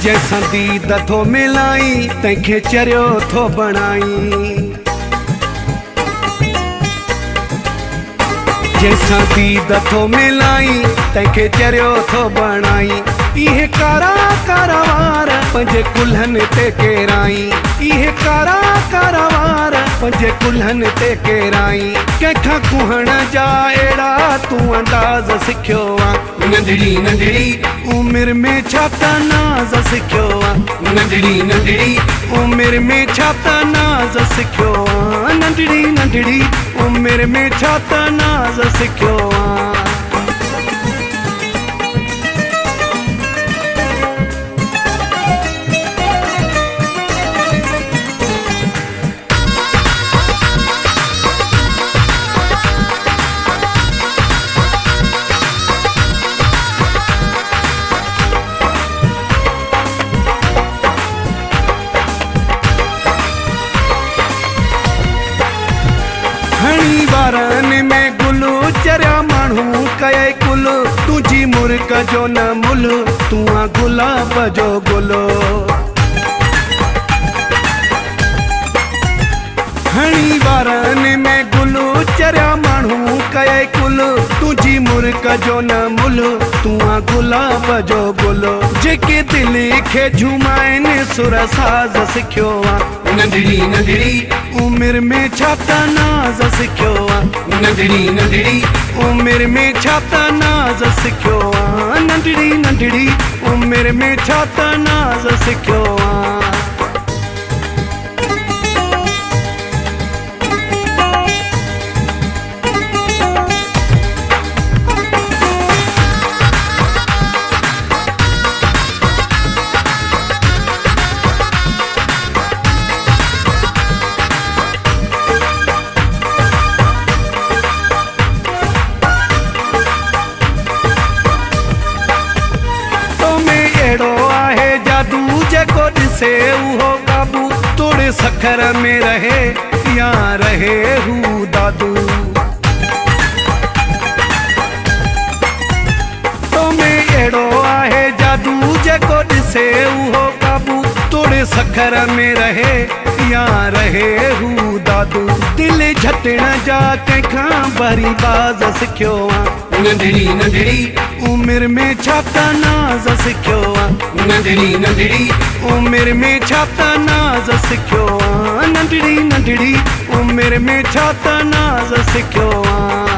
जैसा दीद थो मिलाई तंखे चरियो थो बणाई। जैसा दीद थो मिलाई तंखे चरियो थो बणाई। इहे कारा कारा वार पंजे कुल्हन ते केराई। इहे कारा कारा वार पंजे कुल्हन ते केराई। कंहिंखां कुहण जा अहिड़ा तूं अंदाज़ सिखियो आहे। नंढड़ी नंढड़ी उमिरि में छा त नाज़ सिखियो आहे। नंढड़ी नंढड़ी उमिरि में छा त नाज़ सिखियो आहे। नंढड़ी नंढड़ी उमिरि में छा त नाज़ सिखियो आहे। हणी वारन में गुलू चरिया माण्हू कये कुल। तुझी मुर्क जो न मुल तूं आ गुलाब जो गुलो। हणी वारन में गुलू चरिया माण्हू कये कुल। तुझी मुर्क जो न मुल तूं आ गुलाब जो गुलो। जेके दिल खे झुमाइनि सुर साज़ सिखियो आहे। नंढड़ी नंढड़ी उमिरि में छा त नाज़ सिखियो आहे। नंढड़ी नंढड़ी उमिरि में छा त नाज़ सिखियो आहे। नंढड़ी नंढड़ी उमिरि में छा त नाज़ सिखियो आहे। अहिड़ो आहे जादू जेको ॾिसे उहो काबू। तोड़े सखर में रहे या रहे हू दादू। तो में अहिड़ो आहे जादू जेको ॾिसे उहो काबू। तोड़े सखर में रहे या रहे हू दादू। दिल झटण जा कंहिंखां भरी बाज़ सिखियो आहे। नंढड़ी नंढड़ी उमिरि में छा त नाज़ सिखियो आहे। नंढड़ी नंढड़ी उमिरि में छा त नाज़ सिखियो आहे। नंढड़ी नंढड़ी उमिरि में छा त नाज़ सिखियो आहे।